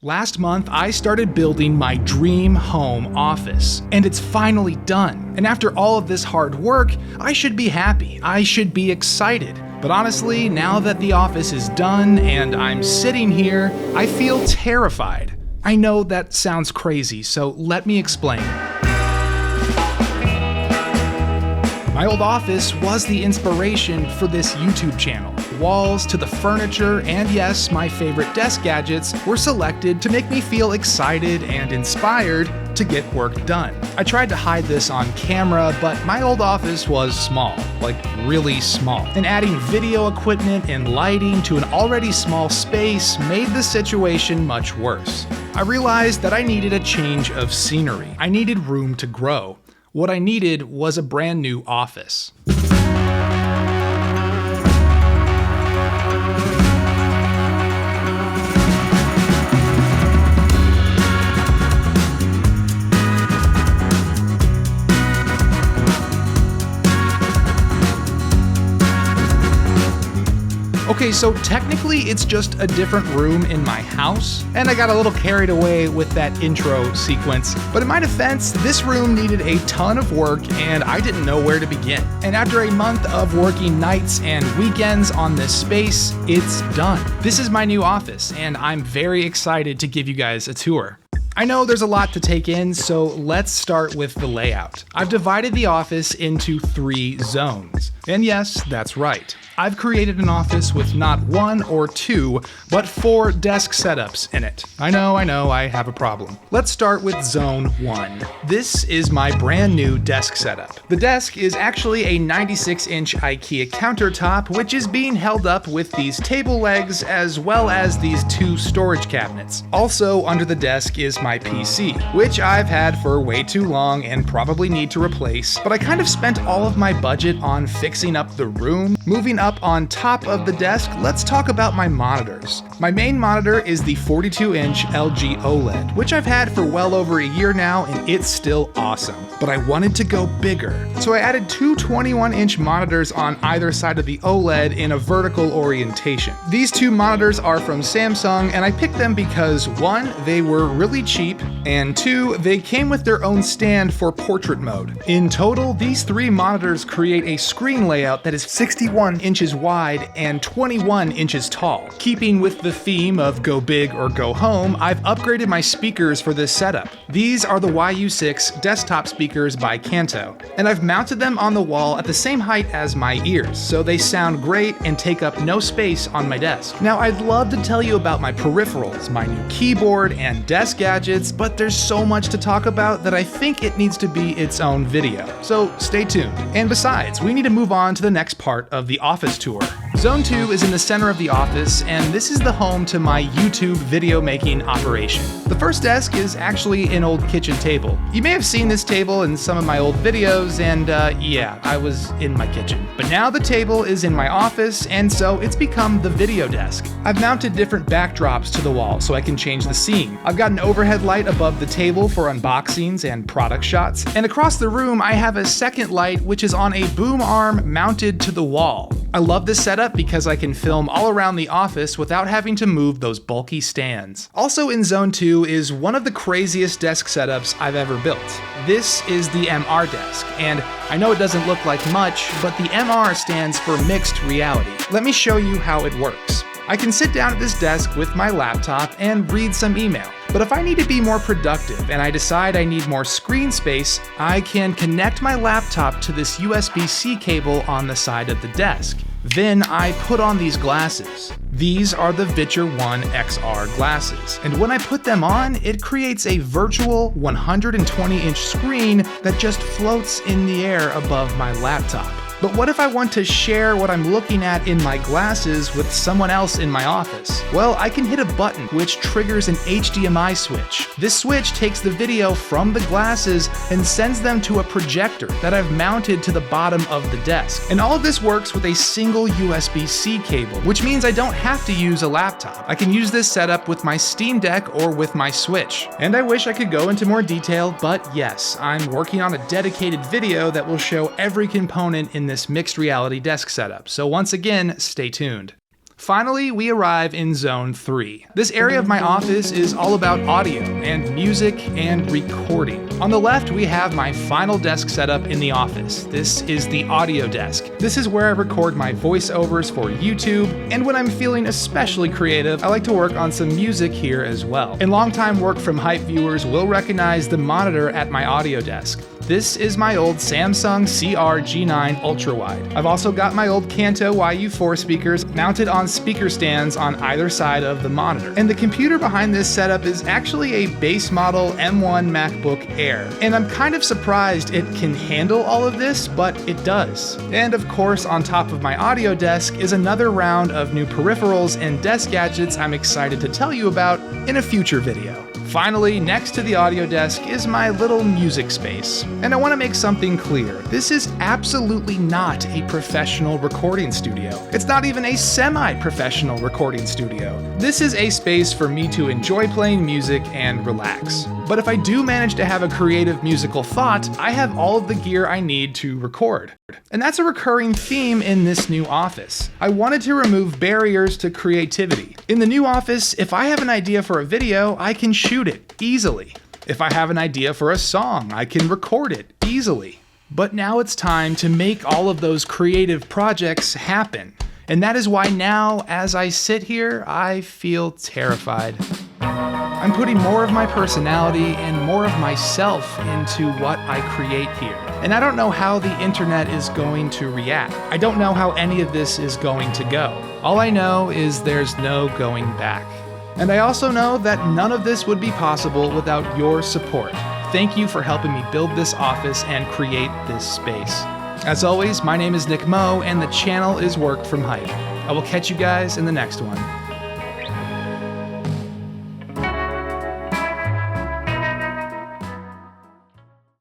Last month, I started building my dream home office, and it's finally done. And after all of this hard work, I should be happy. I should be excited. But honestly, now that the office is done and I'm sitting here, I feel terrified. I know that sounds crazy, so let me explain. My old office was the inspiration for this YouTube channel. Walls to the furniture, and yes, my favorite desk gadgets were selected to make me feel excited and inspired to get work done. I tried to hide this on camera, but my old office was small, like really small. And adding video equipment and lighting to an already small space made the situation much worse. I realized that I needed a change of scenery. I needed room to grow. What I needed was a brand new office. Okay, so technically it's just a different room in my house, and I got a little carried away with that intro sequence. But in my defense, this room needed a ton of work and I didn't know where to begin. And after a month of working nights and weekends on this space, it's done. This is my new office, and I'm very excited to give you guys a tour. I know there's a lot to take in, so let's start with the layout. I've divided the office into 3 zones. And yes, that's right. I've created an office with not 1 or 2, but 4 desk setups in it. I know, I have a problem. Let's start with Zone 1. This is my brand new desk setup. The desk is actually a 96-inch IKEA countertop, which is being held up with these table legs as well as these 2 storage cabinets. Also under the desk is my PC, which I've had for way too long and probably need to replace, but I kind of spent all of my budget on fixing up the room. Moving up on top of the desk, let's talk about my monitors. My main monitor is the 42-inch LG OLED, which I've had for well over a year now, and it's still awesome. But I wanted to go bigger, so I added 2 21-inch monitors on either side of the OLED in a vertical orientation. These 2 monitors are from Samsung, and I picked them because 1, they were really cheap, and 2, they came with their own stand for portrait mode. In total, these 3 monitors create a screen layout that is 61 inches wide and 21 inches tall. Keeping with the theme of go big or go home, I've upgraded my speakers for this setup. These are the YU6 desktop speakers by Kanto, and I've mounted them on the wall at the same height as my ears, so they sound great and take up no space on my desk. Now, I'd love to tell you about my peripherals, my new keyboard and desk gadgets, but there's so much to talk about that I think it needs to be its own video. So stay tuned. And besides, we need to move on to the next part of the office tour. Zone 2 is in the center of the office, and this is the home to my YouTube video making operation. The first desk is actually an old kitchen table. You may have seen this table in some of my old videos, and yeah, I was in my kitchen. But now the table is in my office, and so it's become the video desk. I've mounted different backdrops to the wall so I can change the scene. I've got an overhead light above the table for unboxings and product shots, and across the room I have a second light which is on a boom arm mounted to the wall. I love this setup because I can film all around the office without having to move those bulky stands. Also in Zone 2 is one of the craziest desk setups I've ever built. This is the MR desk, and I know it doesn't look like much, but the MR stands for mixed reality. Let me show you how it works. I can sit down at this desk with my laptop and read some email. But if I need to be more productive and I decide I need more screen space, I can connect my laptop to this USB-C cable on the side of the desk. Then I put on these glasses. These are the Viture One XR glasses, and when I put them on, it creates a virtual 120-inch screen that just floats in the air above my laptop. But what if I want to share what I'm looking at in my glasses with someone else in my office? Well, I can hit a button which triggers an HDMI switch. This switch takes the video from the glasses and sends them to a projector that I've mounted to the bottom of the desk. And all of this works with a single USB-C cable, which means I don't have to use a laptop. I can use this setup with my Steam Deck or with my Switch. And I wish I could go into more detail, but yes, I'm working on a dedicated video that will show every component in this mixed reality desk setup. So once again, stay tuned. Finally, we arrive in Zone 3. This area of my office is all about audio and music and recording. On the left, we have my final desk setup in the office. This is the audio desk. This is where I record my voiceovers for YouTube, and when I'm feeling especially creative, I like to work on some music here as well. And longtime work from Hype viewers will recognize the monitor at my audio desk. This is my old Samsung CR-G9 Ultrawide. I've also got my old Kanto YU4 speakers mounted on speaker stands on either side of the monitor. And the computer behind this setup is actually a base model M1 MacBook Air. And I'm kind of surprised it can handle all of this, but it does. And of course, on top of my audio desk is another round of new peripherals and desk gadgets I'm excited to tell you about in a future video. Finally, next to the audio desk is my little music space. And I want to make something clear. This is absolutely not a professional recording studio. It's not even a semi-professional recording studio. This is a space for me to enjoy playing music and relax. But if I do manage to have a creative musical thought, I have all of the gear I need to record. And that's a recurring theme in this new office. I wanted to remove barriers to creativity. In the new office, if I have an idea for a video, I can shoot it easily. If I have an idea for a song, I can record it easily. But now it's time to make all of those creative projects happen. And that is why now, as I sit here, I feel terrified. I'm putting more of my personality and more of myself into what I create here. And I don't know how the internet is going to react. I don't know how any of this is going to go. All I know is there's no going back. And I also know that none of this would be possible without your support. Thank you for helping me build this office and create this space. As always, my name is Nick Moe, and the channel is Work from Hype. I will catch you guys in the next one.